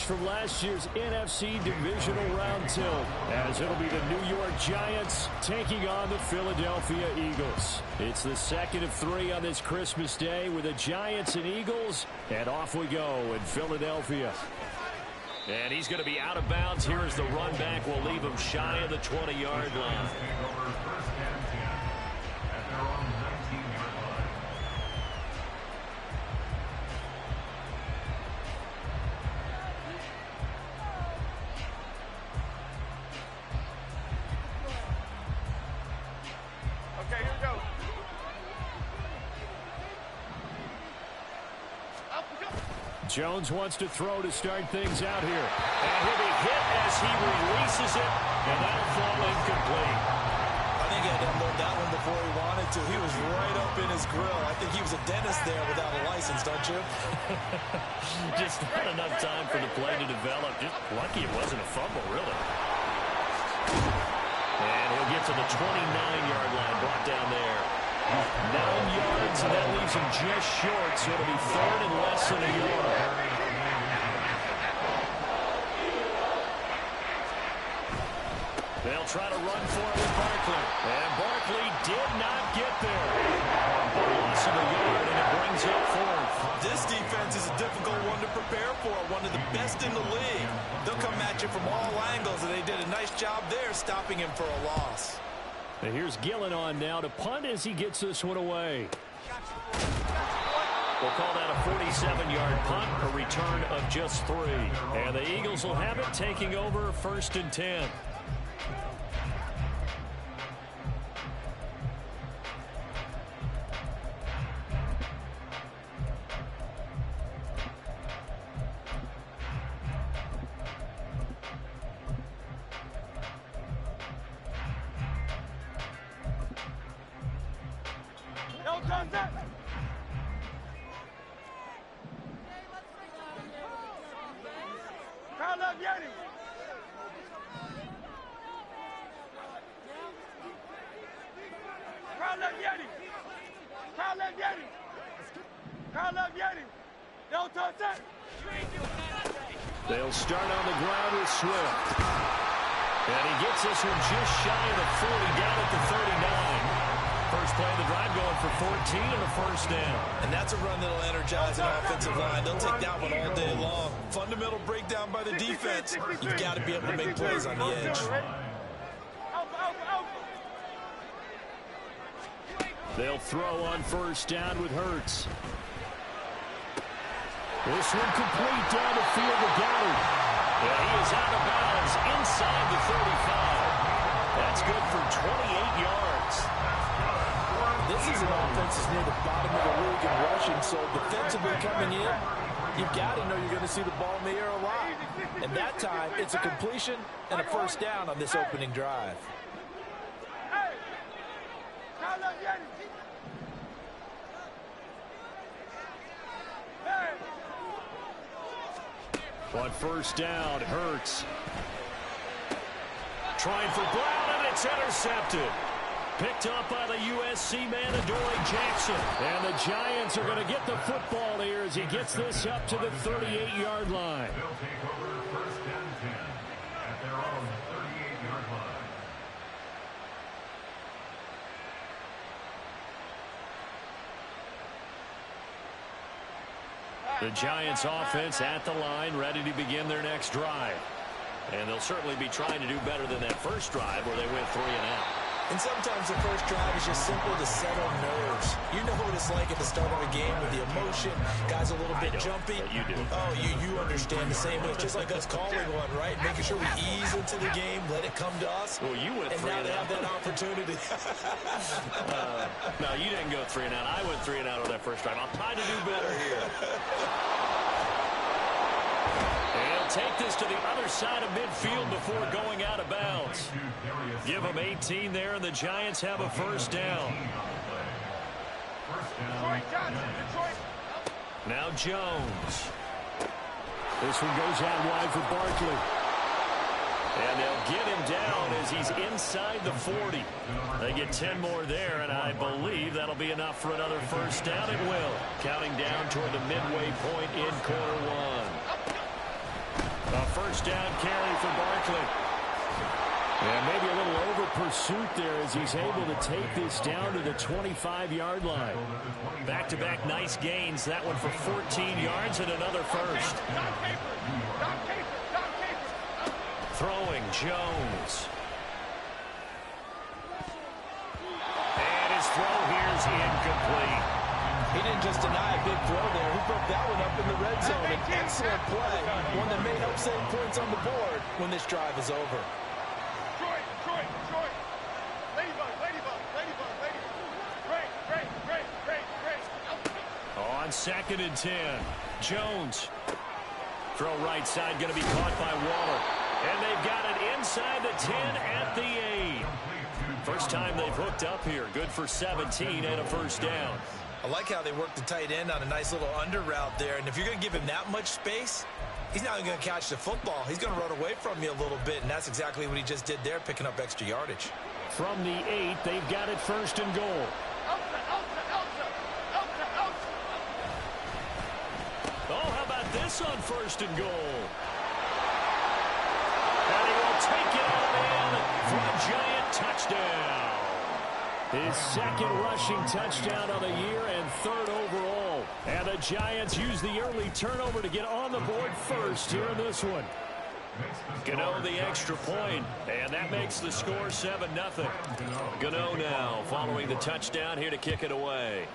from last year's NFC Divisional Round tilt, as it'll be the New York Giants taking on the Philadelphia Eagles. It's the second of 3 on this Christmas Day with the Giants and Eagles, and off we go in Philadelphia. And he's going to be out of bounds here as the run back will leave him shy of the 20-yard line. Jones wants to throw to start things out here. And he'll be hit as he releases it, and that'll fall incomplete. I think he had to unload that one before he wanted to. He was right up in his grill. I think he was a dentist there without a license, don't you? Just not enough time for the play to develop. Just lucky it wasn't a fumble, really. And he'll get to the 29-yard line, brought down there. 9 yards, and that leaves him just short, so it'll be 3rd and less than a yard. They'll try to run for it with Barkley. And Barkley did not get there. A loss of a yard, and it brings up 4th. This defense is a difficult one to prepare for, one of the best in the league. They'll come at you from all angles, and they did a nice job there stopping him for a loss. And here's Gillen on now to punt as he gets this one away. We'll call that a 47-yard punt, a return of just 3. And the Eagles will have it, taking over 1st and 10. They'll start on the ground with Swift. And he gets this one just shy of the 40, down at the 39. First play of the drive going for 14 and a 1st down. And that's a run that'll energize an offensive line. They'll take that one all day long. Fundamental breakdown by the defense. You've got to be able to make plays on the edge. They'll throw on 1st down with Hurts. This one complete down the field to Goddard. And he is out of bounds inside the 35. That's good for 28 yards. This is an offense that's near the bottom of the league in rushing, so defensively coming in, you've got to know you're going to see the ball in the air a lot. And that time, it's a completion and a 1st down on this opening drive. On 1st down, Hurts. Trying for Brown, and it's intercepted. Picked up by the USC man, Adoree Jackson. And the Giants are going to get the football here as he gets this up to the 38-yard line. They'll take over 1st and 10 at their own 38-yard line. The Giants offense at the line, ready to begin their next drive. And they'll certainly be trying to do better than that first drive where they went 3 and out. And sometimes the first drive is just simple to settle nerves. You know what it's like at the start of a game with the emotion. Guys a little bit jumpy. You do. Oh, you understand the same way. It's just like us calling one, right? Making sure we ease into the game, let it come to us. Well, you went 3 and out. And now they have that opportunity. No, you didn't go 3 and out. I went 3 and out on that first drive. I'll try to do better here. And he'll take this to the other side of midfield before going out of bounds. Give them 18 there, and the Giants have a 1st down. Now Jones. This one goes out wide for Barkley. And they'll get him down as he's inside the 40. They get 10 more there, and I believe that'll be enough for another 1st down. It will. Counting down toward the midway point in quarter 1. A first down carry for Barkley. And maybe a little over pursuit there as he's able to take this down to the 25-yard line. Back-to-back nice gains. That one for 14 yards and another first. Throwing Jones. And his throw here's incomplete. He didn't just deny a big throw there. He broke that one up in the red zone. An excellent play. One that may help save points on the board when this drive is over. On 2nd and 10, Jones. Throw right side, going to be caught by Waller. And they've got it inside the 10 at the 8. First time they've hooked up here. Good for 17 and a first down. I like how they work the tight end on a nice little under route there. And if you're going to give him that much space, he's not going to catch the football. He's going to run away from you a little bit, and that's exactly what he just did there, picking up extra yardage. From the 8, they've got it 1st and goal. Oh, how about this on 1st and goal? And he will take it out in for a Giant touchdown. His 2nd rushing touchdown of the year and 3rd overall. And the Giants use the early turnover to get on the board first here in this one. Gano the extra point, and that makes the score 7-0. Gano now following the touchdown here to kick it away.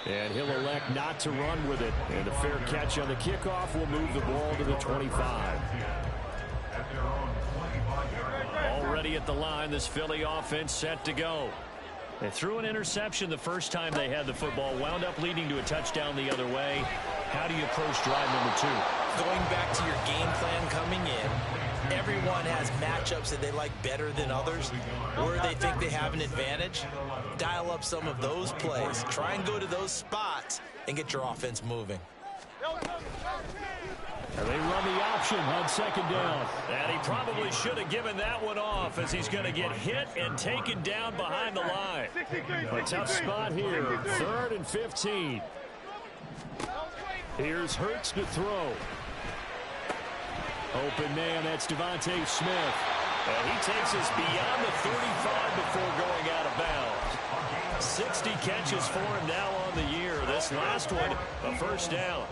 And he'll elect not to run with it. And a fair catch on the kickoff will move the ball to the 25. Already at the line, this Philly offense set to go. They threw an interception the first time they had the football, wound up leading to a touchdown the other way. How do you approach drive number 2? Going back to your game plan coming in, everyone has matchups that they like better than others, where they think they have an advantage. Dial up some of those plays. Try and go to those spots and get your offense moving. And they run the option on 2nd down. And he probably should have given that one off as he's going to get hit and taken down behind the line. A tough spot here. 3rd and 15. Here's Hurts to throw. Open man, that's Devontae Smith. And he takes us beyond the 35 before going out of bounds. 60 catches for him now on the year. This last one, a first down.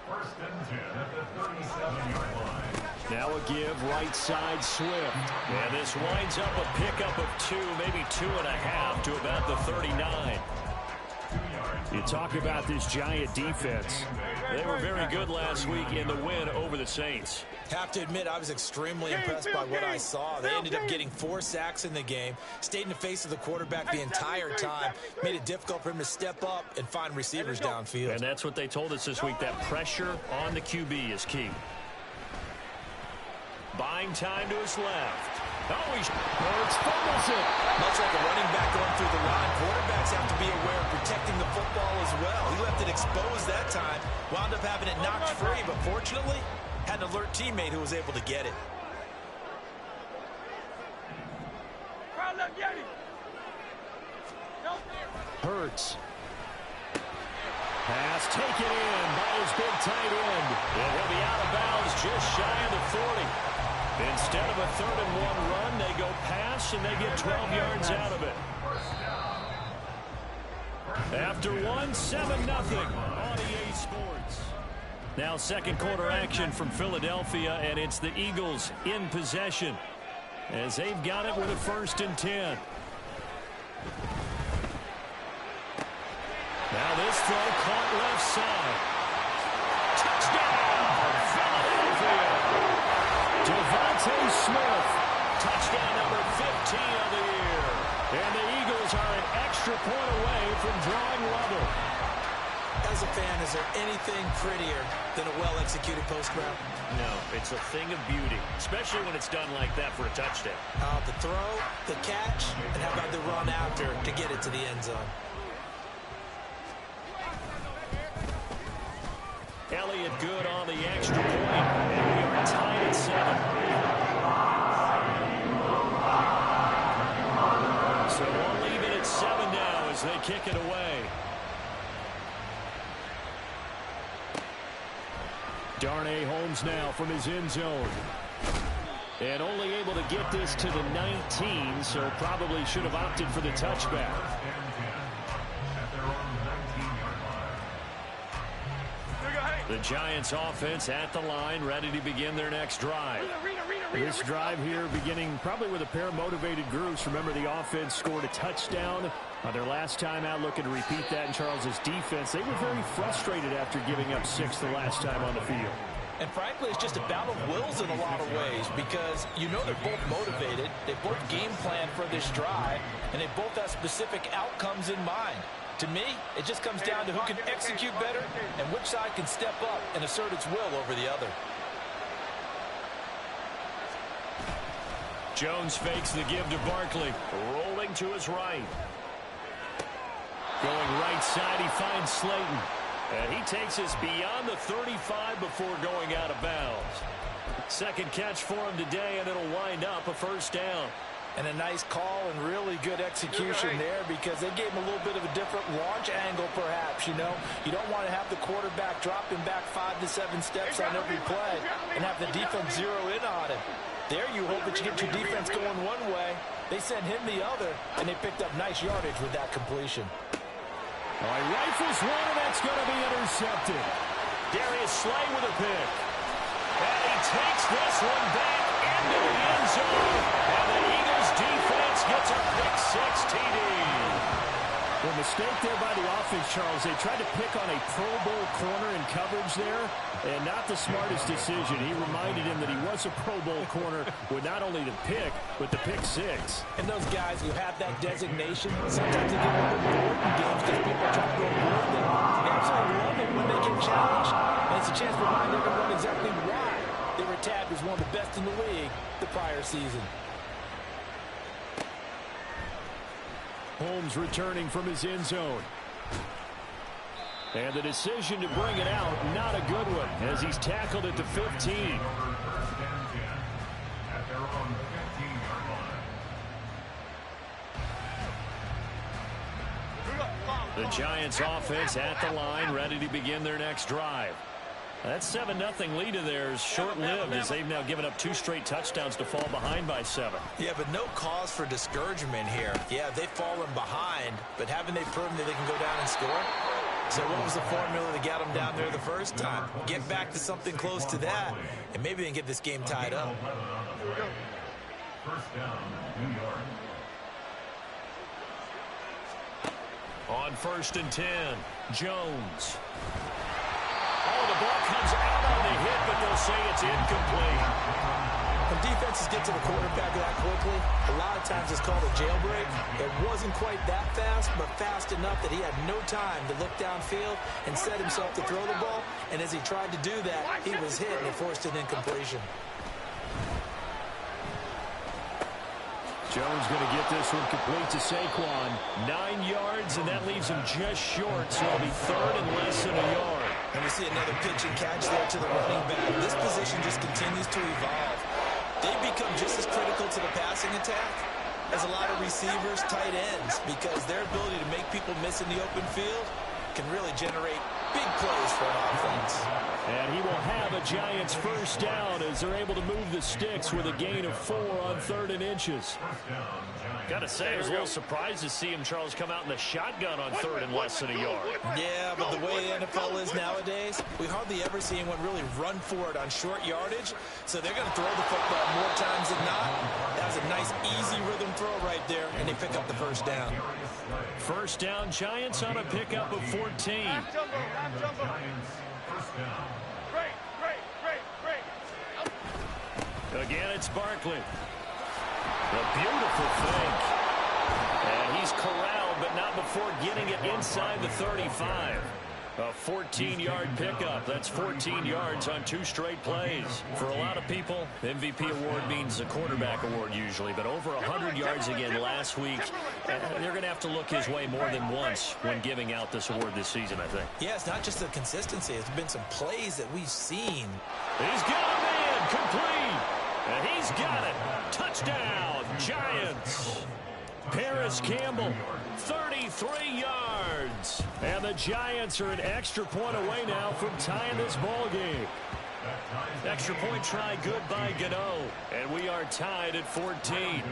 First and 10 at the 37-yard line. Now a give right side Swift. And this winds up a pickup of 2, maybe 2.5 to about the 39. You talk about this Giant defense. They were very good last week in the win over the Saints. Have to admit, I was extremely impressed by what I saw. They ended up getting 4 sacks in the game, stayed in the face of the quarterback the entire time, made it difficult for him to step up and find receivers downfield. And that's what they told us this week, that pressure on the QB is key. Buying time to his left. Oh, Hurts fumbles it. Much like a running back going through the line, quarterbacks have to be aware of protecting the football as well. He left it exposed that time, wound up having it knocked free, but fortunately, had an alert teammate who was able to get it. Hurts. Pass taken in by his big tight end. And he'll be out of bounds just shy of the 40. Instead of a 3rd and 1 run, they go pass and they get 12 yards out of it. After one, 7-0 on EA Sports. Now 2nd quarter action from Philadelphia, and it's the Eagles in possession as they've got it with a 1st and 10. Now this throw caught left side. Touchdown, Philadelphia. Devontae Smith, touchdown number 15 of the year. And the Eagles are an extra point away from drawing level. As a fan, is there anything prettier than a well-executed post route? No, it's a thing of beauty, especially when it's done like that for a touchdown. The throw, the catch, and how about the run after to get it to the end zone? Elliott good on the extra point, and we are tied at 7. So we'll leave it at 7 now as they kick it away. Darnay Holmes now from his end zone. And only able to get this to the 19, so probably should have opted for the touchback. The Giants offense at the line, ready to begin their next drive. This drive here beginning probably with a pair of motivated groups. Remember, the offense scored a touchdown on their last time out, looking to repeat that in Charles's defense. They were very frustrated after giving up 6 the last time on the field. And frankly, it's just a battle of wills in a lot of ways because you know they're both motivated. They both game plan for this drive, and they both have specific outcomes in mind. To me, it just comes down to who can execute better and which side can step up and assert its will over the other. Jones fakes the give to Barkley. Rolling to his right. Going right side, he finds Slayton. And he takes us beyond the 35 before going out of bounds. Second catch for him today, and it'll wind up a first down. And a nice call and really good execution there because they gave him a little bit of a different launch angle perhaps, you know. You don't want to have the quarterback dropping back 5 to 7 steps on every play and have the defense zero in on him. There you hope that you get your defense going one way. They sent him the other, and they picked up nice yardage with that completion. All right, rifles one, and that's going to be intercepted. Darius Slay with a pick. And he takes this one back into the end zone. And the Eagles defense gets a pick-6 TD. The mistake there by the offense, Charles, they tried to pick on a Pro Bowl corner in coverage there, and not the smartest decision. He reminded him that he was a Pro Bowl corner with not only the pick, but the pick-6. And those guys who have that designation, sometimes they get a little bored in games because people try to go avoid them. They absolutely love it when they get challenged, and it's a chance to remind everyone exactly why they were tagged as one of the best in the league the prior season. Holmes returning from his end zone. And the decision to bring it out, not a good one, as he's tackled at the 15. The Giants offense at the line, ready to begin their next drive. That 7-0 lead of theirs short-lived as they've now given up 2 straight touchdowns to fall behind by 7. Yeah, but no cause for discouragement here. Yeah, they've fallen behind, but haven't they proven that they can go down and score? So what was the formula to get them down there the first time? Get back to something close to that, and maybe they can get this game tied up. First down, New York. On 1st and 10, Jones. Oh, the ball comes out on the hit, but they'll say it's incomplete. When defenses get to the quarterback that quickly, a lot of times it's called a jailbreak. It wasn't quite that fast, but fast enough that he had no time to look downfield and set himself to throw the ball. And as he tried to do that, he was hit and it forced an incompletion. Jones going to get this one complete to Saquon. 9 yards, and that leaves him just short, so it'll be 3rd and less than a yard. And we see another pitch and catch there to the running back. This position just continues to evolve. They become just as critical to the passing attack as a lot of receivers, tight ends, because their ability to make people miss in the open field can really generate big plays for an offense. And he will have a Giants first down as they're able to move the sticks with a gain of 4 on 3rd and inches. Got to say, I was a little surprised to see him, Charles, come out in the shotgun on 3rd and less than a yard. Yeah, but the way the NFL is nowadays, we hardly ever see anyone really run for it on short yardage. So they're going to throw the football more times than not. That was a nice, easy rhythm throw right there, and they pick up the first down. First down, Giants on a pickup of 14. Again, it's Barkley. A beautiful fake. And he's corralled, but not before getting it inside the 35. A 14-yard pickup. That's 14 yards on 2 straight plays. For a lot of people, MVP award means a quarterback award usually, but over 100 yards again last week. They're going to have to look his way more than once when giving out this award this season, I think. Yeah, it's not just the consistency. It's been some plays that we've seen. He's got a man complete. And he's got it. Touchdown, Giants. Paris Campbell, 33 yards. And the Giants are an extra point away now from tying this ball game. Extra point try good by Gano. And we are tied at 14.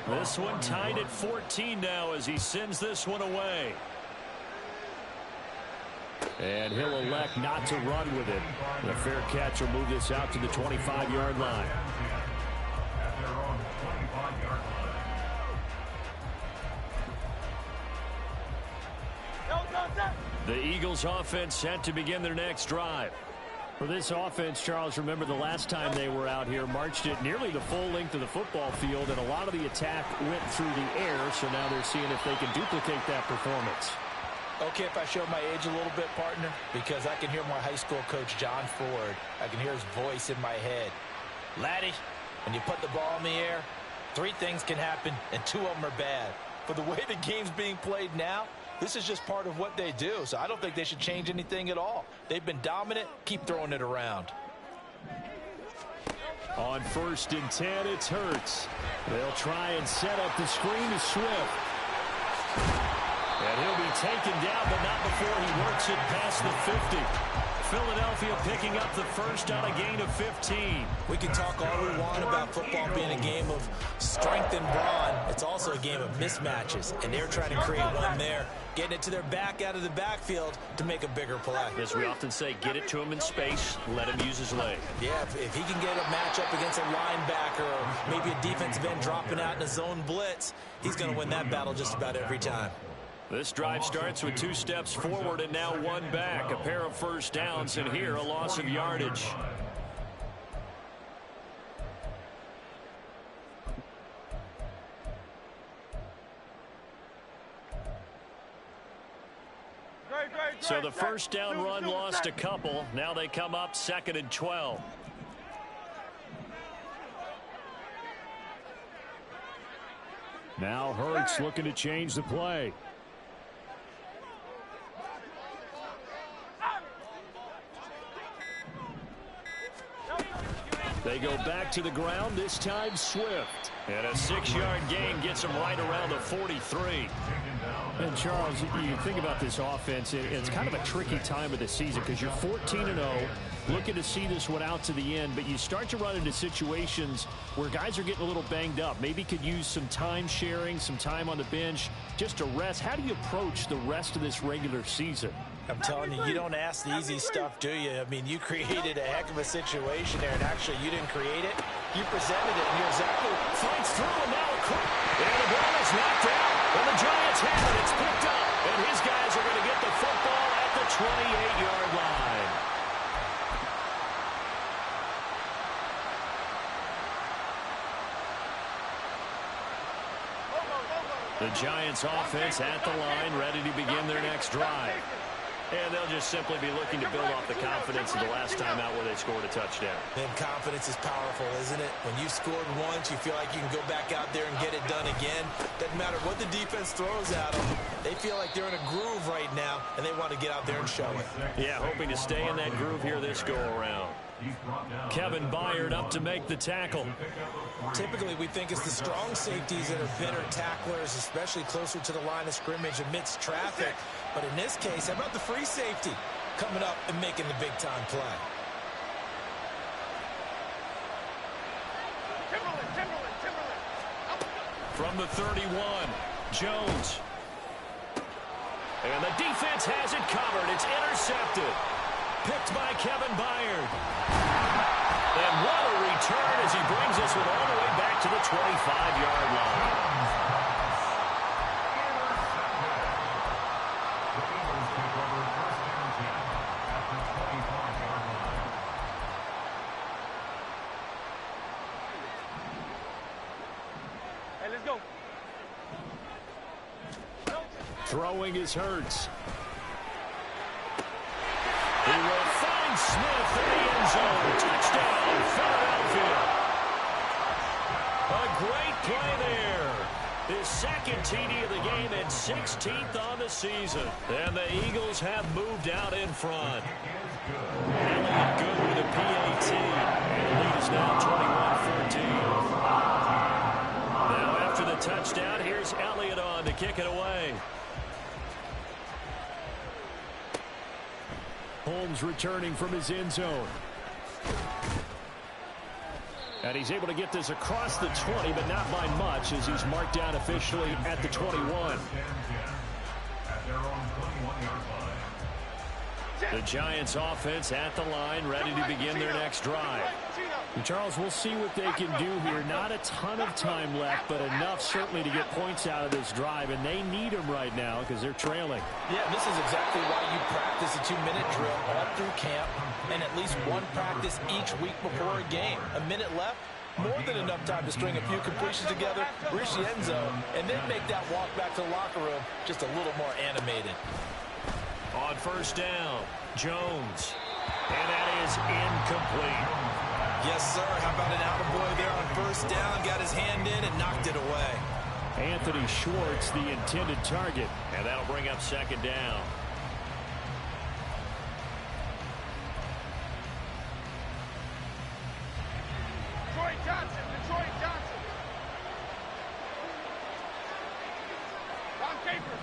This one tied at 14 now as he sends this one away. And he'll elect not to run with it. The fair catch will move this out to the 25-yard line. The Eagles offense set to begin their next drive. For this offense, Charles, remember the last time they were out here, marched it nearly the full length of the football field, and a lot of the attack went through the air, so now they're seeing if they can duplicate that performance. Okay, if I show my age a little bit, partner, because I can hear my high school coach, John Ford. I can hear his voice in my head. Laddie, when you put the ball in the air, 3 things can happen, and 2 of them are bad. For the way the game's being played now, this is just part of what they do, so I don't think they should change anything at all. They've been dominant. Keep throwing it around. On 1st and 10, it's Hurts. They'll try and set up the screen to Swift. And he'll be taken down, but not before he works it past the 50. Philadelphia picking up the first on a gain of 15. We can talk all we want about football being a game of strength and brawn. It's also a game of mismatches, and they're trying to create one there, getting it to their back out of the backfield to make a bigger play. As we often say, get it to him in space, let him use his leg. Yeah, if he can get a matchup against a linebacker or maybe a defensive end dropping out in a zone blitz, he's going to win that battle just about every time. This drive starts with 2 steps forward and now 1 back. A pair of first downs, and here a loss of yardage. So the first down run lost a couple. Now they come up 2nd and 12. Now Hurts looking to change the play. They go back to the ground, this time Swift. And a 6-yard gain gets them right around the 43. And Charles, you think about this offense, it's kind of a tricky time of the season because you're 14-0, looking to see this one out to the end, but you start to run into situations where guys are getting a little banged up. Maybe could use some time sharing, some time on the bench, just to rest. How do you approach the rest of this regular season? I'm telling you, you don't ask the easy stuff, do you? I mean, you created a heck of a situation there, and actually you didn't create it. You presented it, and you're exactly fights through, and now a quick. And the ball is knocked out, and the Giants have it. It's picked up, and his guys are going to get the football at the 28-yard line. The Giants offense at the line, ready to begin their next drive. And they'll just simply be looking to build off the confidence of the last time out where they scored a touchdown. And confidence is powerful, isn't it? When you've scored once, you feel like you can go back out there and get it done again. Doesn't matter what the defense throws at them. They feel like they're in a groove right now, and they want to get out there and show it. Yeah, hoping to stay in that groove here this go-around. Kevin Byard up to make the tackle. Typically, we think it's the strong safeties that are better tacklers, especially closer to the line of scrimmage amidst traffic. But in this case, how about the free safety coming up and making the big-time play? From the 31, Jones. And the defense has it covered. It's intercepted. Picked by Kevin Byard. And what a return as he brings this one all the way back to the 25-yard line. Hey, let's go. Throwing is Hurts. He will find Smith in the end zone. Touchdown, Philadelphia. A great play there. His second TD of the game and 16th on the season. And the Eagles have moved out in front. Elliott good with a PAT. And the lead is now 21-14. Now after the touchdown, here's Elliott on to kick it away. Holmes returning from his end zone. And he's able to get this across the 20, but not by much, as he's marked down officially at the 21. At their own 21-yard line. The Giants offense at the line, ready to begin their next drive. And Charles, we'll see what they can do here. Not a ton of time left, but enough certainly to get points out of this drive, and they need them right now because they're trailing. Yeah, this is exactly why you practice a 2-minute drill all through camp and at least one practice each week before a game. A minute left, more than enough time to string a few completions together, reach the end zone, and then make that walk back to the locker room just a little more animated. On first down, Jones. And that is incomplete. Yes, sir. How about an attaboy there on first down? Got his hand in and knocked it away. Anthony Schwartz, the intended target. And that'll bring up second down. Detroit Johnson.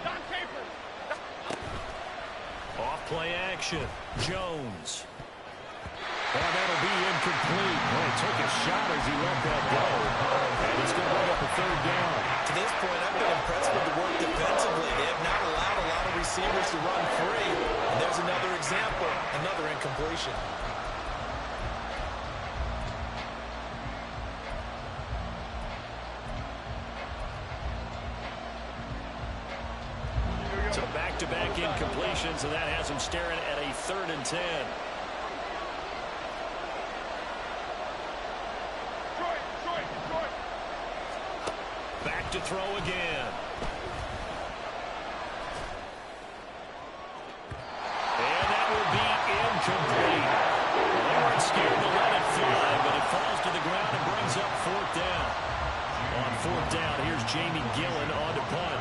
Don Capers. Off play action. Jones. And that'll be incomplete. Well, he took a shot as he let that go. And it's going to bring up a third down. To this point, I've been impressed with the work defensively. They have not allowed a lot of receivers to run free. And there's another example, another incompletion. So back-to-back incompletions, and that has him staring at a 3rd and 10. Back to throw again. And that will be incomplete. They weren't scared to let it fly, but it falls to the ground and brings up 4th down. On 4th down, here's Jamie Gillen on to punt.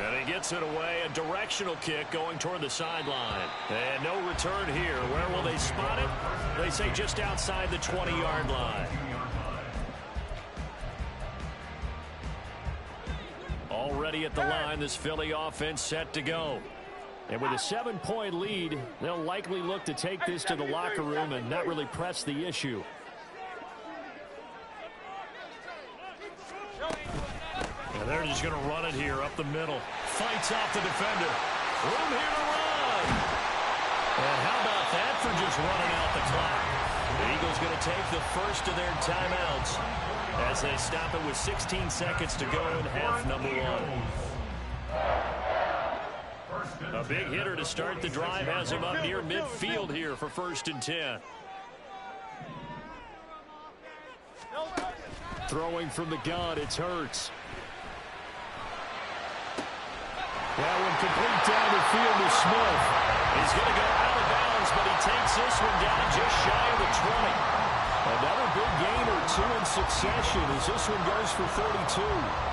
And he gets it away, a directional kick going toward the sideline. And no return here. Where will they spot it? They say just outside the 20-yard line. Already at the line, this Philly offense set to go. And with a 7-point lead, they'll likely look to take this to the locker room and not really press the issue. And they're just going to run it here up the middle. Fights off the defender. Room here to run. And how about that for just running out the clock? The Eagles going to take the first of their timeouts as they stop it with 16 seconds to go in half number 1. A big hitter to start the drive has him up near midfield here for 1st and 10. Throwing from the gun, it's Hurts. That one complete down the field to Smith. He's going to go out of bounds, but he takes this one down just shy of the 20. Another big gain or 2 in succession as this one goes for 42.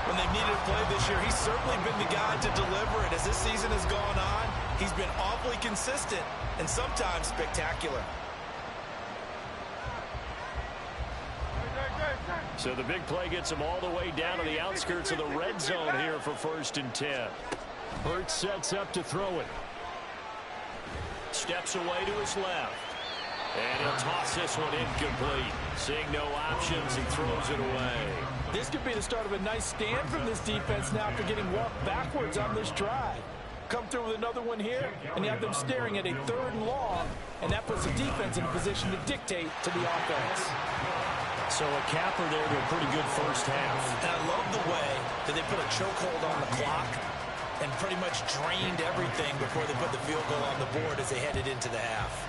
When they've needed a play this year, he's certainly been the guy to deliver it. As this season has gone on, he's been awfully consistent and sometimes spectacular. So the big play gets him all the way down to the outskirts of the red zone here for 1st and 10. Hurts sets up to throw it. Steps away to his left. And he'll toss this one incomplete. Seeing no options, he throws it away. This could be the start of a nice stand from this defense now after getting walked backwards on this drive. Come through with another one here, and you have them staring at a 3rd and long, and that puts the defense in a position to dictate to the offense. So a capper there to a pretty good first half. And I love the way that they put a chokehold on the clock and pretty much drained everything before they put the field goal on the board as they headed into the half.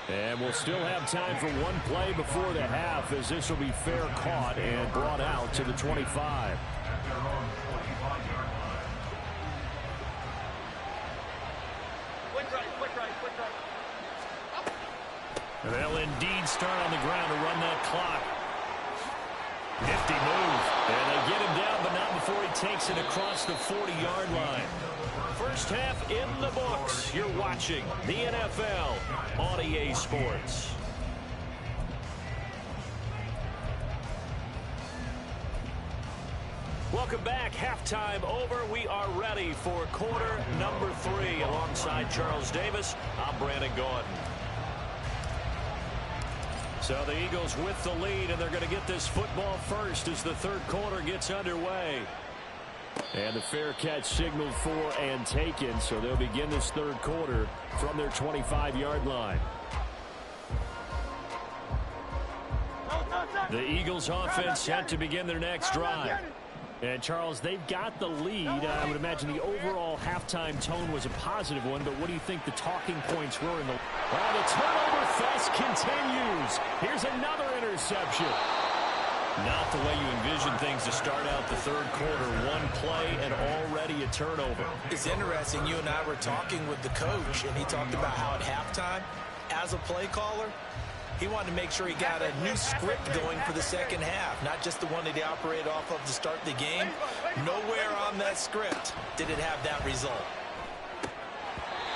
And we'll still have time for one play before the half, as this will be fair caught and brought out to the 25. And they'll indeed start on the ground to run that clock. Nifty move. And they get him down, but not before he takes it across the 40-yard line. First half in the books. You're watching the NFL on EA Sports. Welcome back halftime over. We are ready for quarter number 3. Alongside Charles Davis, I'm Brandon Gaudin. So the Eagles with the lead, and they're going to get this football first as the third quarter gets underway. And the fair catch signaled for and taken, so they'll begin this third quarter from their 25-yard line. The Eagles offense set to begin their next drive. And, Charles, they've got the lead. I would imagine the overall halftime tone was a positive one, but what do you think the talking points were in the... Well, the turnover fest continues. Here's another interception. Not the way you envision things to start out the third quarter. One play and already a turnover. It's interesting. You and I were talking with the coach, and he talked about how at halftime, as a play caller, he wanted to make sure he got a new script going for the second half, not just the one that he operated off of to start the game. Nowhere on that script did it have that result.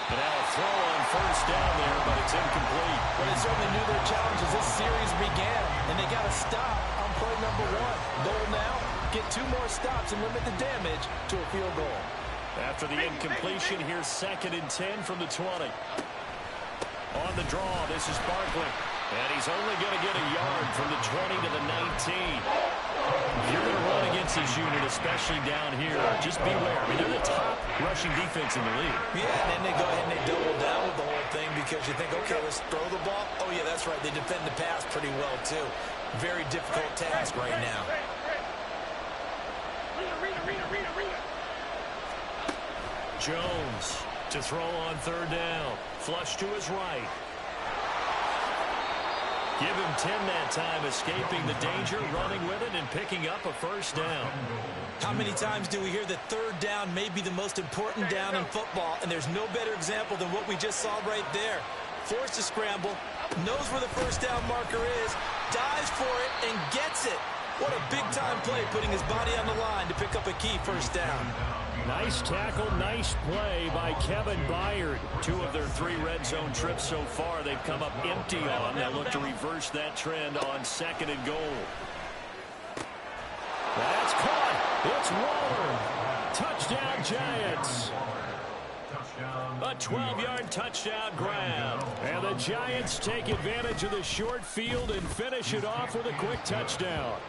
And now a throw on first down there, but it's incomplete. Well, they certainly knew their challenge as this series began, and they got to stop on play number 1. Goal now, get 2 more stops and limit the damage to a field goal. After the incompletion, here's 2nd and 10 from the 20. On the draw, this is Barkley. And he's only going to get a yard from the 20 to the 19. If you're going to run against this unit, especially down here, just beware. I mean, they're the top rushing defense in the league. Yeah, and then they go ahead and they double down with the whole thing because you think, okay, let's throw the ball. Oh, yeah, that's right. They defend the pass pretty well, too. Very difficult task right now. Jones to throw on third down. Flush to his right. Give him 10 that time, escaping the danger, running with it, and picking up a first down. How many times do we hear that third down may be the most important down in football, and there's no better example than what we just saw right there. Forced to scramble, knows where the first down marker is, dives for it, and gets it. What a big-time play, putting his body on the line to pick up a key first down. Nice tackle, nice play by Kevin Byard. 2 of their 3 red zone trips so far they've come up empty on. They'll look to reverse that trend on 2nd and goal. That's caught. It's Waller. Touchdown, Giants. A 12-yard touchdown grab. And the Giants take advantage of the short field and finish it off with a quick touchdown.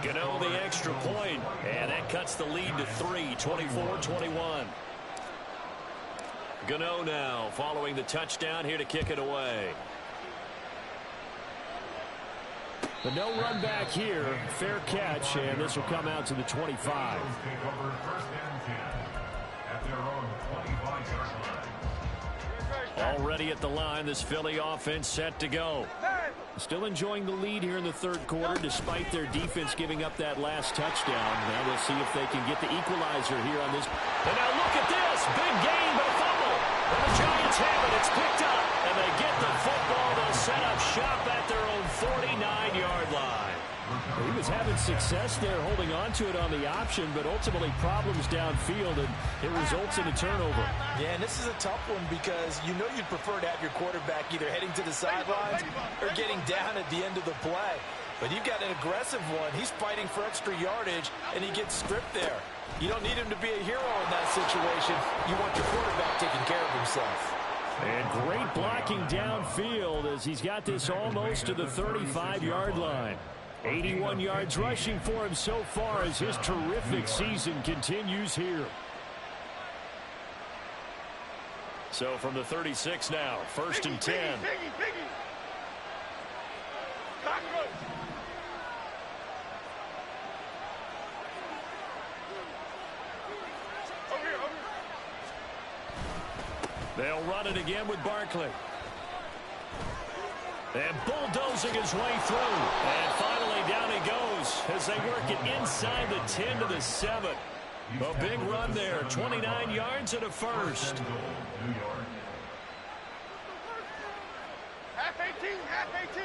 Gano the extra point, and that cuts the lead to 3, 24-21. Gano now following the touchdown here to kick it away. But no run back here. Fair catch, and this will come out to the 25. Already at the line, this Philly offense set to go. Still enjoying the lead here in the third quarter despite their defense giving up that last touchdown. Now we'll see if they can get the equalizer here on this. And now look at this. Big gain, but a fumble. And the Giants have it. It's picked up. And they get the football. They'll set up shop at their own 49-yard line. He was having success there holding on to it on the option, but ultimately problems downfield, and it results in a turnover. Yeah, and this is a tough one because you know you'd prefer to have your quarterback either heading to the sidelines or getting down at the end of the play. But you've got an aggressive one. He's fighting for extra yardage, and he gets stripped there. You don't need him to be a hero in that situation. You want your quarterback taking care of himself. And great blocking downfield as he's got this almost to the 35-yard line. 81 yards rushing for him so far as his terrific season continues here. So from the 36 now, 1st and 10. They'll run it again with Barkley. And bulldozing his way through. And finally down he goes as they work it inside the 10 to the 7. A big run there. 29 yards and a first. Half 18, half 18.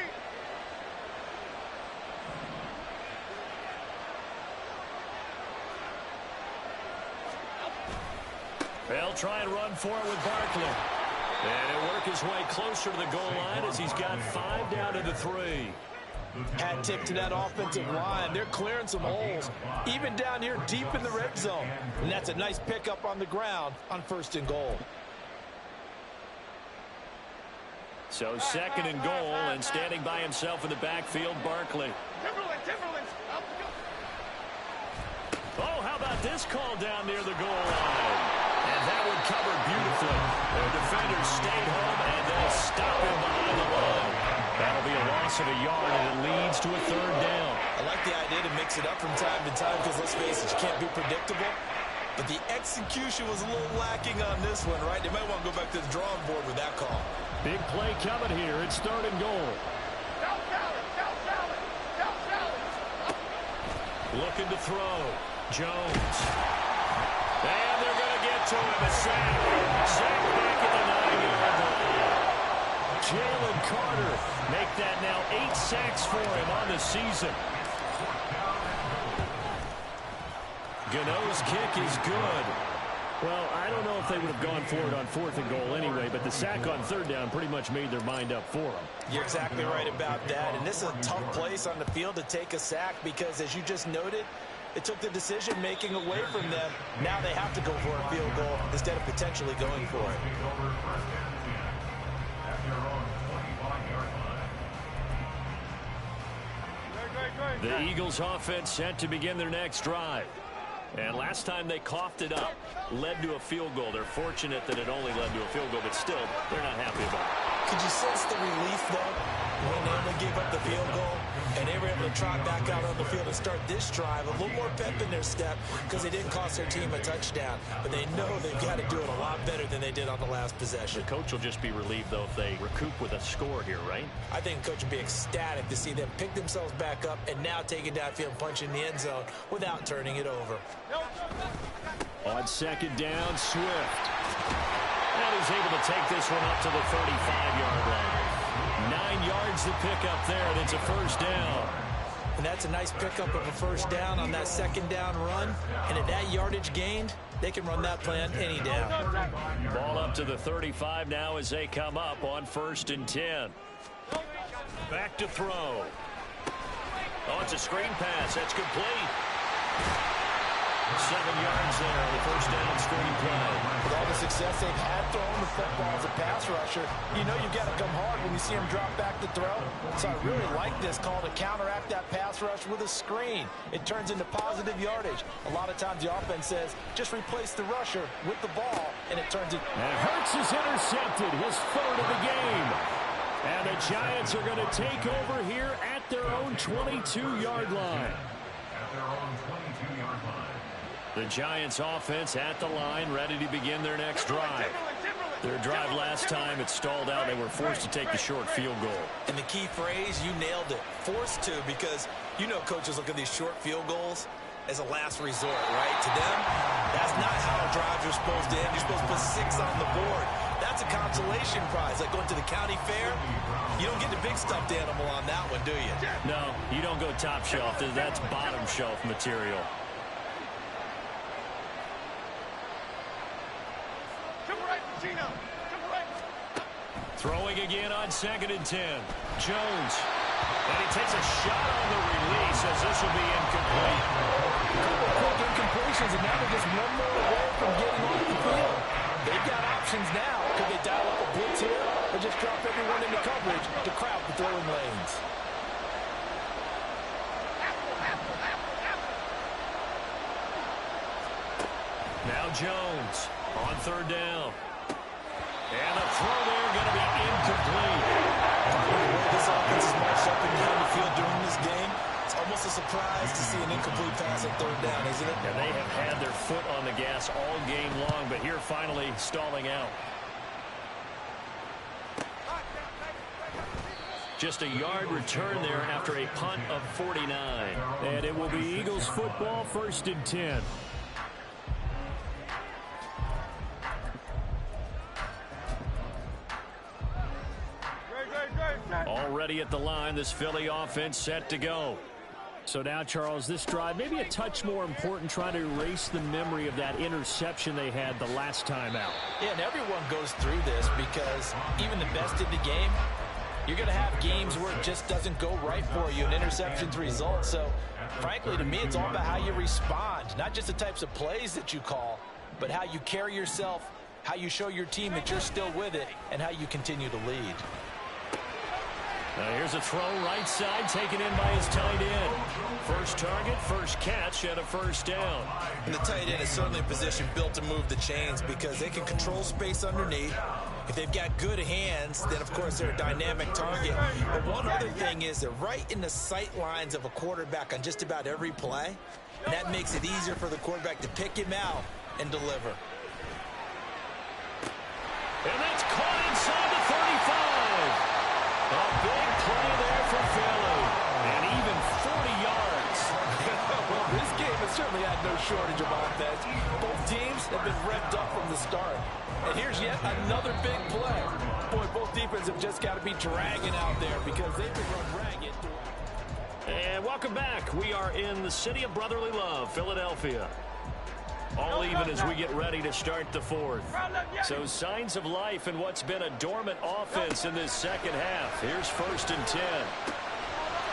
They'll try and run for it with Barkley. And he'll work his way closer to the goal line as he's got 5 down to the 3. Hat tip to that offensive line. They're clearing some holes, even down here deep in the red zone. And that's a nice pickup on the ground on 1st and goal. So 2nd and goal, and standing by himself in the backfield, Barkley. Timberland. Oh, how about this call down near the goal line? And that one covered beautifully. The defenders stayed home, and they'll stop him behind the line. That'll be a loss of a yard, and it leads to a 3rd down. I like the idea to mix it up from time to time because, let's face it, you can't be predictable. But the execution was a little lacking on this one, right? They might want to go back to the drawing board with that call. Big play coming here. It's 3rd and goal. Looking to throw. Jones. And they're going to get to him. A sack. Sack back at the 9-yard line. Jalen Carter make that now 8 sacks for him on the season. Gano's kick is good. Well, I don't know if they would have gone for it on 4th and goal anyway, but the sack on 3rd down pretty much made their mind up for them. You're exactly right about that. And this is a tough place on the field to take a sack because, as you just noted, it took the decision-making away from them. Now they have to go for a field goal instead of potentially going for it. The Eagles offense set to begin their next drive. And last time they coughed it up, led to a field goal. They're fortunate that it only led to a field goal, but still, they're not happy about it. Could you sense the relief, though, when they only gave up the field goal and they were able to trot back out on the field and start this drive? A little more pep in their step because they didn't cost their team a touchdown, but they know they've got to do it a lot better than they did on the last possession. The coach will just be relieved, though, if they recoup with a score here, right? I think the coach would be ecstatic to see them pick themselves back up and now take it downfield and punch in the end zone without turning it over. On 2nd down, Swift. And he's able to take this one up to the 35-yard line. 9 yards to pick up there, and it's a 1st down. And that's a nice pickup of a 1st down on that 2nd down run. And at that yardage gained, they can run that play on any down. Ball up to the 35 now as they come up on 1st and 10. Back to throw. Oh, it's a screen pass. That's complete. 7 yards there on the 1st down screen play. With all the success they've had throwing the football as a pass rusher, you know you've got to come hard when you see him drop back to throw. So I really like this call to counteract that pass rush with a screen. It turns into positive yardage. A lot of times the offense says, just replace the rusher with the ball, and it turns it. And Hurts is intercepted, his 3rd of the game. And the Giants are going to take over here at their own 22-yard line. At their own 22-yard line. The Giants offense at the line, ready to begin their next drive. Their drive last time, it stalled out. They were forced to take the short field goal. And the key phrase, you nailed it. Forced to, because you know coaches look at these short field goals as a last resort, right? To them, that's not how drives are supposed to end. You're supposed to put 6 on the board. That's a consolation prize, like going to the county fair. You don't get the big stuffed animal on that one, do you? No, you don't go top shelf. That's bottom shelf material. Throwing again on 2nd and 10. Jones. And he takes a shot on the release as this will be incomplete. Quick incompletions, and now they're just one more away from getting off the field. They've got options now. Could they dial up a blitz here or just drop everyone into coverage to crowd the throwing lanes? Now Jones on 3rd down. And the throw there going to be incomplete. The way this offense is marched up and down the field during this game, it's almost a surprise to see an incomplete pass at 3rd down, isn't it? And they have had their foot on the gas all game long, but here finally stalling out. Just a yard return there after a punt of 49. And it will be Eagles football, 1st and 10. Already at the line, this Philly offense set to go. So now, Charles, this drive maybe a touch more important, trying to erase the memory of that interception they had the last time out. Yeah, and everyone goes through this because even the best in the game, You're going to have games where it just doesn't go right for you, and interceptions result. So, frankly, to me, it's all about how you respond, not just the types of plays that you call, but how you carry yourself, how you show your team that you're still with it, and how you continue to lead. Here's a throw right side, taken in by his tight end. First target, first catch, and a first down. And the tight end is certainly a position built to move the chains because they can control space underneath. If they've got good hands, then, of course, they're a dynamic target. But one other thing is they're right in the sight lines of a quarterback on just about every play, and that makes it easier for the quarterback to pick him out and deliver. And that's caught inside the 35. A big play there for Philly, and even 40 yards. Well, this game has certainly had no shortage of offense. Both teams have been revved up from the start. And here's yet another big play. Boy, both defenses have just got to be dragging out there because they've been run ragged. And welcome back. We are in the city of brotherly love, Philadelphia. All even as we get ready to start the fourth. So signs of life in what's been a dormant offense in this second half. Here's 1st and 10.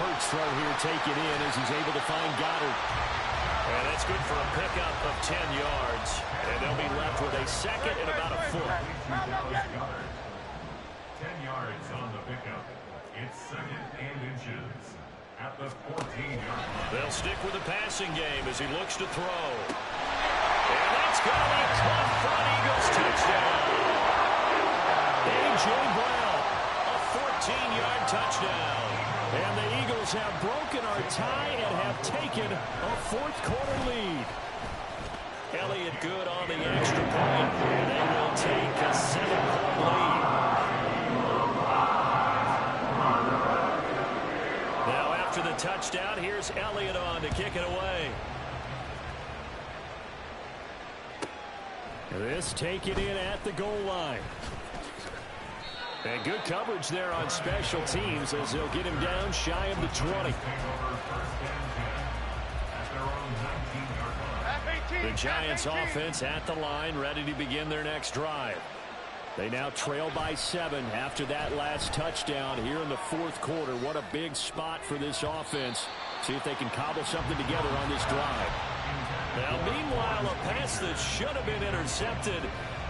Hurts throw here taken in as he's able to find Goddard. And that's good for a pickup of 10 yards. And they'll be left with a second and about a foot. 10 yards on the pickup. It's 2nd and inches at the 14-yard line. They'll stick with the passing game as he looks to throw. And that's going to be caught for an Eagles touchdown. A.J. Brown, a 14-yard touchdown. And the Eagles have broken our tie and have taken a fourth-quarter lead. Elliott good on the extra point, and they will take a 7-point lead. Now after the touchdown, here's Elliott on to kick it away. This taken in at the goal line. And good coverage there on special teams as they'll get him down shy of the 20. The Giants offense at the line, ready to begin their next drive. They now trail by 7 after that last touchdown here in the fourth quarter. What a big spot for this offense. See if they can cobble something together on this drive. Now, meanwhile, a pass that should have been intercepted,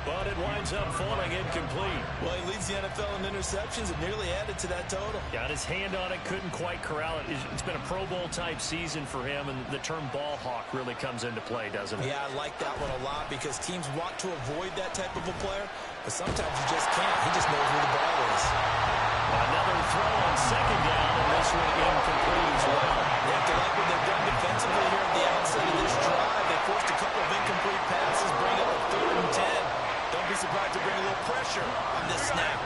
but it winds up falling incomplete. Well, he leads the NFL in interceptions and nearly added to that total. Got his hand on it, couldn't quite corral it. It's been a Pro Bowl-type season for him, and the term ball hawk really comes into play, doesn't it? Yeah, I like that one a lot because teams want to avoid that type of a player, but sometimes you just can't. He just knows where the ball is. Another throw on second down, and this one incomplete as well. You have to like what they've done defensively here at the outset of this drive. They forced a couple of incomplete passes, bring up a 3rd and 10. Don't be surprised to bring a little pressure on this snap.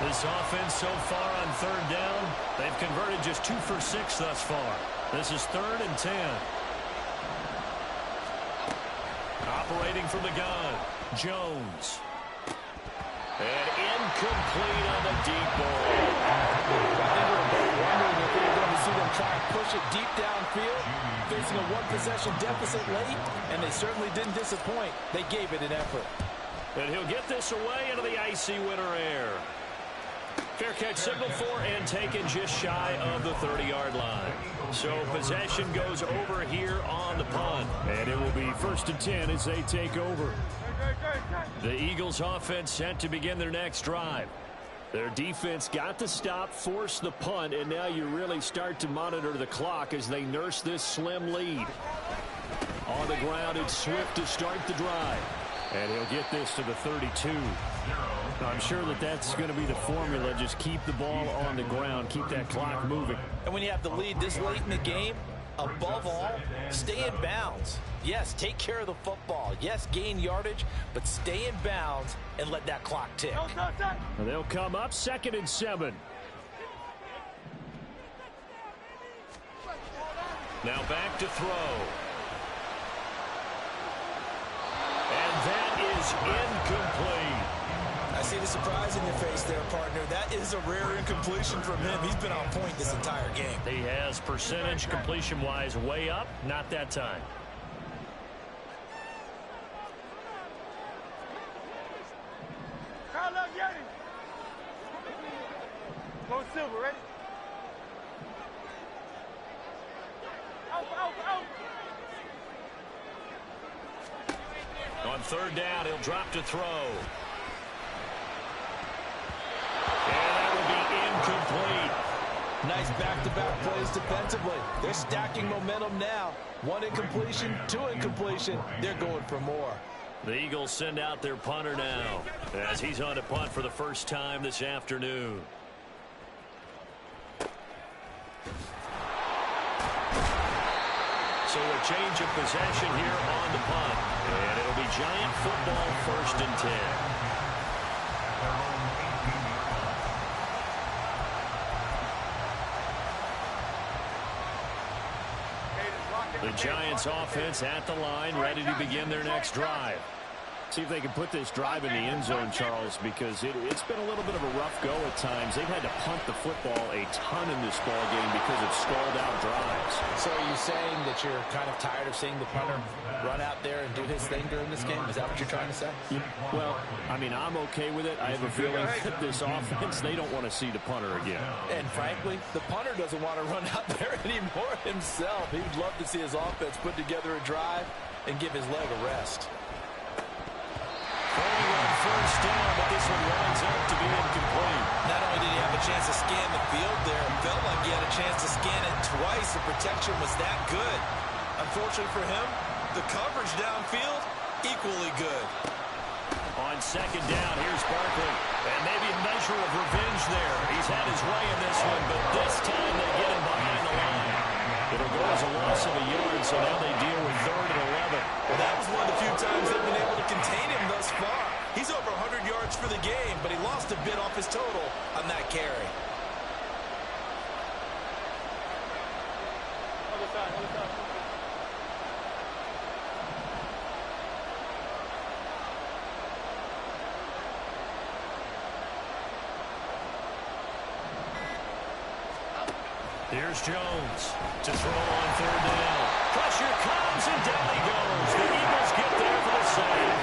This offense so far on 3rd down, they've converted just 2 for 6 thus far. This is 3rd and 10. Operating from the gun, Jones. And incomplete on the deep ball. I think we're both wondering if we were going to see them try and push it deep downfield, facing a one-possession deficit late, and they certainly didn't disappoint. They gave it an effort. And he'll get this away into the icy winter air. Fair catch signal for and taken just shy of the 30-yard line. So possession goes over here on the punt. And it will be 1st and 10 as they take over. The Eagles offense set to begin their next drive. Their defense got the stop, forced the punt, and now you really start to monitor the clock as they nurse this slim lead. On the ground, it's Swift to start the drive. And he'll get this to the 32. I'm sure that that's going to be the formula. Just keep the ball on the ground. Keep that clock moving. And when you have the lead this late in the game, above all, stay in bounds. Yes, take care of the football. Yes, gain yardage, but stay in bounds and let that clock tick. And they'll come up 2nd and 7. Now back to throw. And that is incomplete. I see the surprise in your face there, partner. That is a rare incompletion from him. He's been on point this entire game. He has percentage completion-wise way up. Not that time. Go Silver, ready? Out. On third down, he'll drop to throw. And that will be incomplete. Nice back-to-back plays defensively. They're stacking momentum now. 1 incompletion, 2 incompletion. They're going for more. The Eagles send out their punter now as he's on to punt for the first time this afternoon. So a change of possession here on the punt. And it'll be Giant football, 1st and 10. The Giants offense at the line, ready to begin their next drive. See if they can put this drive in the end zone, Charles, because it's been a little bit of a rough go at times. They've had to punt the football a ton in this ball game because of stalled out drives. So are you saying that you're kind of tired of seeing the punter run out there and do his thing during this game? Is that what you're trying to say? Yeah, well, I mean, I'm okay with it. I have a feeling that this offense, they don't want to see the punter again. And frankly, the punter doesn't want to run out there anymore himself. He'd love to see his offense put together a drive and give his leg a rest. Throwing on first down, but this one winds up to be incomplete. Not only did he have a chance to scan the field there, it felt like he had a chance to scan it twice. The protection was that good. Unfortunately for him, the coverage downfield, equally good. On second down, here's Barkley. And maybe a measure of revenge there. He's had his way in this one, but this time they get him behind the line. It'll go as a loss of a yard, so now they deal with 3rd and 11. Well, that was one of the few times they've been able to contain him thus far. He's over 100 yards for the game, but he lost a bit off his total on that carry. Other side. Here's Jones to throw on 3rd down. Pressure comes, and down he goes. The Eagles get there for the save.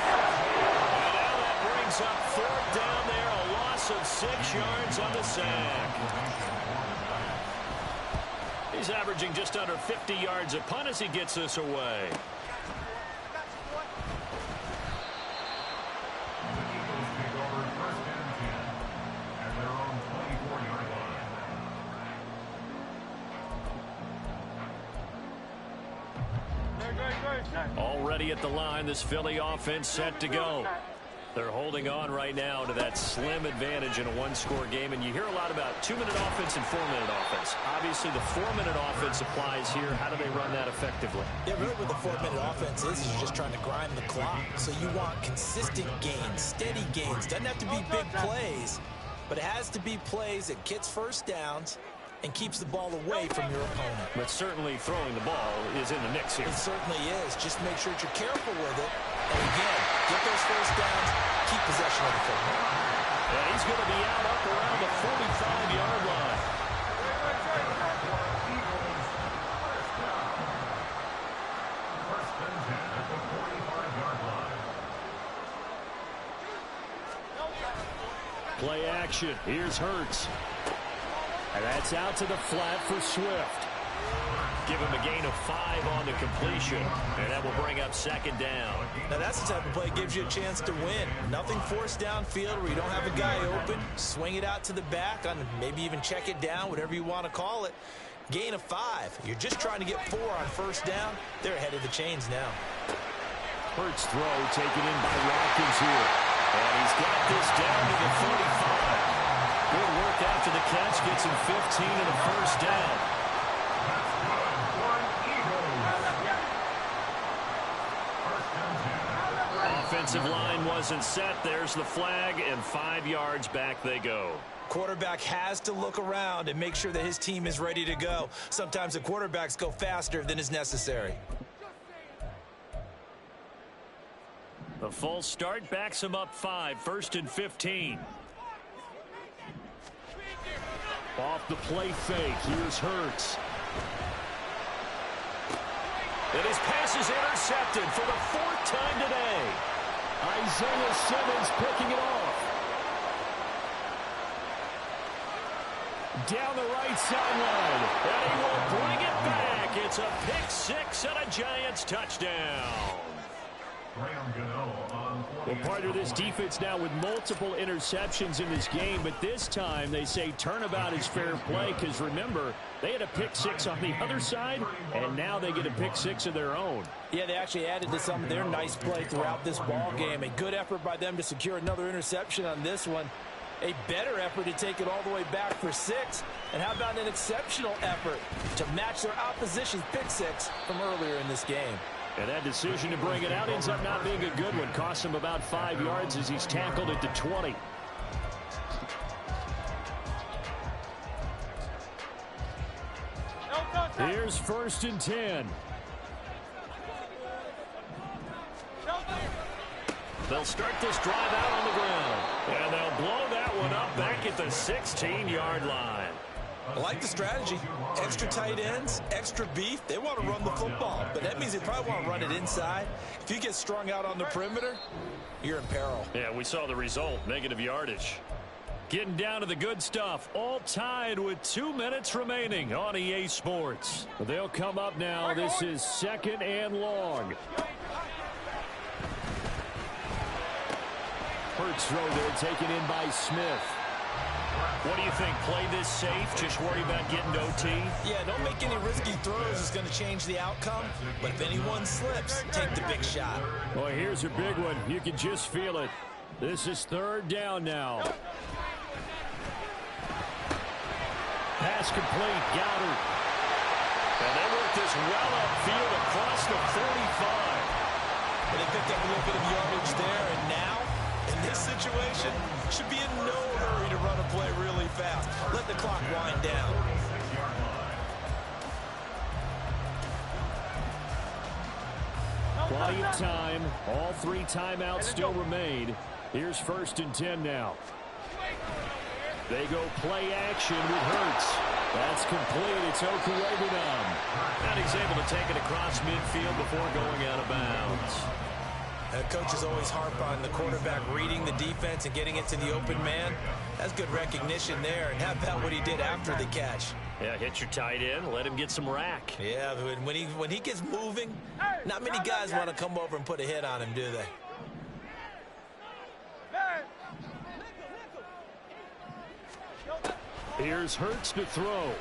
And now that brings up 4th down there, a loss of 6 yards on the sack. He's averaging just under 50 yards a punt as he gets this away. Already at the line, this Philly offense set to go. They're holding on right now to that slim advantage in a 1-score game, and you hear a lot about 2-minute offense and 4-minute offense. Obviously, the 4-minute offense applies here. How do they run that effectively? Yeah, really what the 4-minute offense is you're just trying to grind the clock. So you want consistent gains, steady gains. Doesn't have to be big plays, but it has to be plays that gets first downs and keeps the ball away from your opponent. But certainly throwing the ball is in the mix here. It certainly is. Just make sure that you're careful with it. And again, get those first downs, keep possession of the football. And he's going to be out up around the 45-yard line. Play action. Here's Hurts. And that's out to the flat for Swift. Give him a gain of 5 on the completion, and that will bring up 2nd down. Now that's the type of play that gives you a chance to win. Nothing forced downfield where you don't have a guy open. Swing it out to the back, on maybe even check it down, whatever you want to call it. Gain of 5. You're just trying to get 4 on first down. They're ahead of the chains now. Hurts throw taken in by Watkins here. And he's got this down to the 45. Good work after the catch. Gets him 15 and a first down. Offensive line wasn't set. There's the flag, and 5 yards back they go. Quarterback has to look around and make sure that his team is ready to go. Sometimes the quarterbacks go faster than is necessary. The false start backs him up 5. 1st and 15. Off the play fake. Here's Hurts. And his pass is intercepted for the 4th time today. Isaiah Simmons picking it off. Down the right sideline. And he will bring it back. It's a pick six and a Giants touchdown. Well, partner, this defense now with multiple interceptions in this game, but this time they say turnabout is fair play because, remember, they had a pick six on the other side, and now they get a pick six of their own. Yeah, they actually added to some of their nice play throughout this ball game. A good effort by them to secure another interception on this one. A better effort to take it all the way back for six. And how about an exceptional effort to match their opposition's pick six from earlier in this game? And that decision to bring it out ends up not being a good one. Costs him about 5 yards as he's tackled at the 20. Here's 1st and 10. They'll start this drive out on the ground. And they'll blow that one up back at the 16-yard line. I like the strategy. Extra tight ends, extra beef. They want to run the football, but that means they probably want to run it inside. If you get strung out on the perimeter, you're in peril. Yeah, we saw the result, negative yardage. Getting down to the good stuff, all tied with 2 minutes remaining on EA Sports. They'll come up now. This is 2nd and long. Hurts throw there, taken in by Smith. What do you think? Play this safe? Just worry about getting to OT? Yeah, don't make any risky throws. It's going to change the outcome. But if anyone slips, take the big shot. Well, here's a big one. You can just feel it. This is 3rd down now. Pass complete. Goddard. And they work this well upfield across the 45. But they picked up a little bit of yardage there, and now, in this situation, should be in no hurry to run a play really fast. Let the clock wind down. Plenty of time. All 3 timeouts still remain. Here's 1st and 10 now. They go play action with Hurts. That's complete. It's Okurebunom. And he's able to take it across midfield before going out of bounds. Coaches always harp on the quarterback reading the defense and getting it to the open man. That's good recognition there. And how about what he did after the catch? Yeah, hit your tight end, let him get some rack. Yeah, when he gets moving, not many guys want to come over and put a hit on him, do they? Here's Hurts to throw.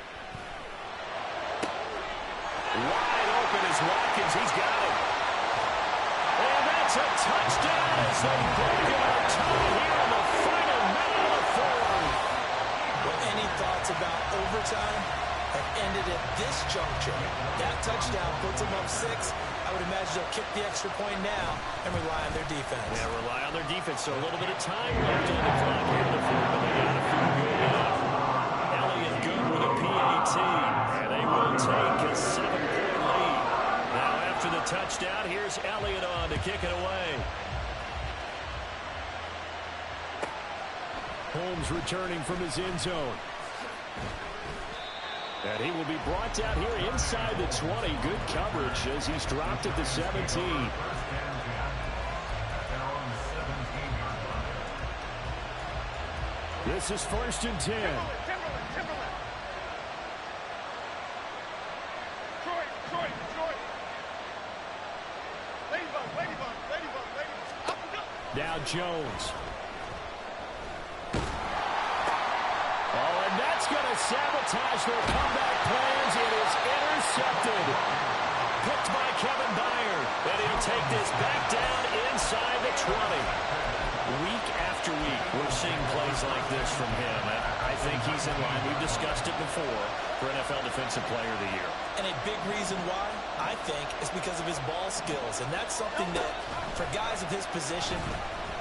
Wide open is Watkins. He's got it. And that's a touchdown as they break it on time here in the final minute of the 4th. Well, any thoughts about overtime have ended at this juncture. That touchdown puts them up 6. I would imagine they'll kick the extra point now and rely on their defense. Yeah, rely on their defense. So a little bit of time left on the clock here in the 4th, but they got to feel good enough. Elliott good with a PAT, and they will take a 7-point lead. Now after the touchdown, here's Elliott on to kick it away. Holmes returning from his end zone. And he will be brought down here inside the 20. Good coverage as he's dropped at the 17. This is 1st and 10. Timberland. Troy. Ladybug. Up and up. Now Jones. Oh, and that's going to sabotage their comeback plans. It is intercepted. Picked by Kevin Byard. And he'll take this back down inside the 20. Week after week, we're seeing plays like this from him. And I think he's in line. We've discussed it before for NFL Defensive Player of the Year. And a big reason why, I think, is because of his ball skills. And that's something that, for guys of his position,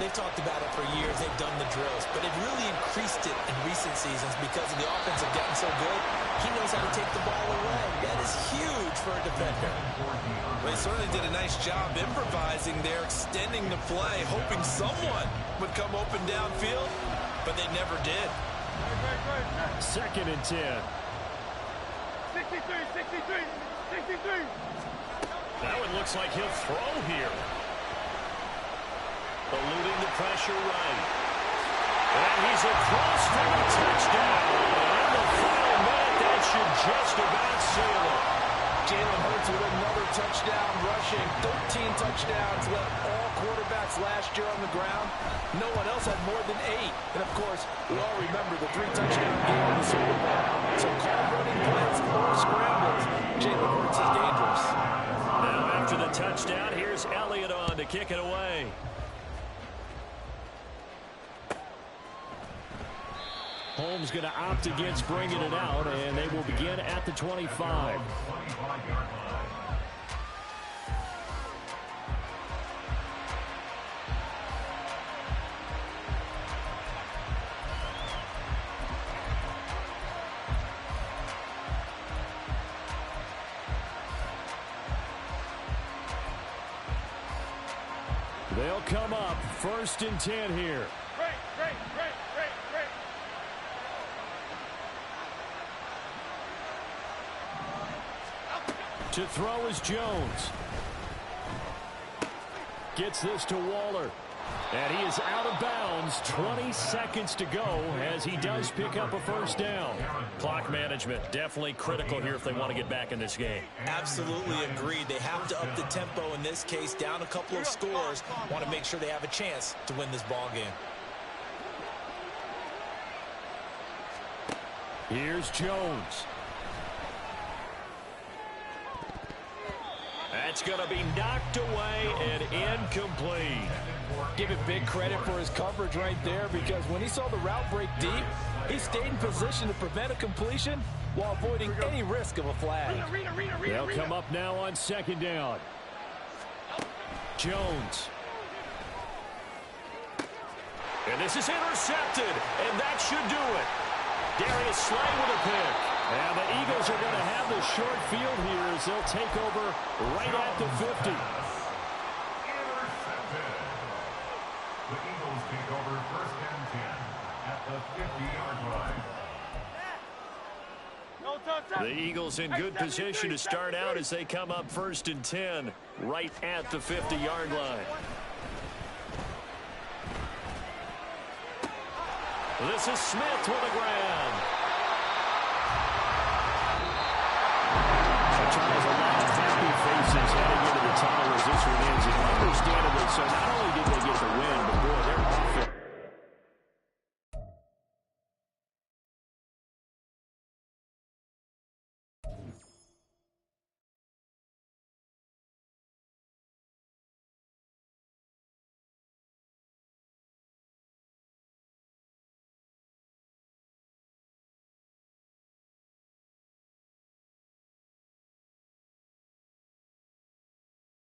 they've talked about it for years. They've done the drills. But they've really increased it in recent seasons because of the offense have gotten so good. He knows how to take the ball away. That is huge for a defender. Well, he certainly did a nice job improvising there, extending the play, hoping someone would come open downfield, but they never did. 2nd and 10. 63. That one looks like he'll throw here. Eluding the pressure right. And he's across for the touchdown. And the just about seal it. Jalen Hurts with another touchdown rushing. 13 touchdowns led all quarterbacks last year on the ground. No one else had more than 8. And, of course, we all remember the 3-touchdown game in the Super Bowl. So call running plays or scrambles. Jalen Hurts is dangerous. Now after the touchdown, here's Elliott on to kick it away. Holmes going to opt against bringing it out, and they will begin at the 25. They'll come up 1st and 10 here. Great. To throw is Jones. Gets this to Waller. And he is out of bounds. 20 seconds to go as he does pick up a 1st down. Clock management definitely critical here if they want to get back in this game. Absolutely agreed. They have to up the tempo in this case. Down a couple of scores. Want to make sure they have a chance to win this ball game. Here's Jones. That's going to be knocked away and incomplete. Give him big credit for his coverage right there, because when he saw the route break deep, he stayed in position to prevent a completion while avoiding any risk of a flag. They'll come up now on 2nd down. Jones. And this is intercepted, and that should do it. Darius Slay with a pick. And the Eagles are going to have the short field here as they'll take over right at the 50. Intercepted. The Eagles take over 1st and 10 at the 50-yard line. The Eagles in good position to start out as they come up 1st and 10 right at the 50-yard line. This is Smith with the ground.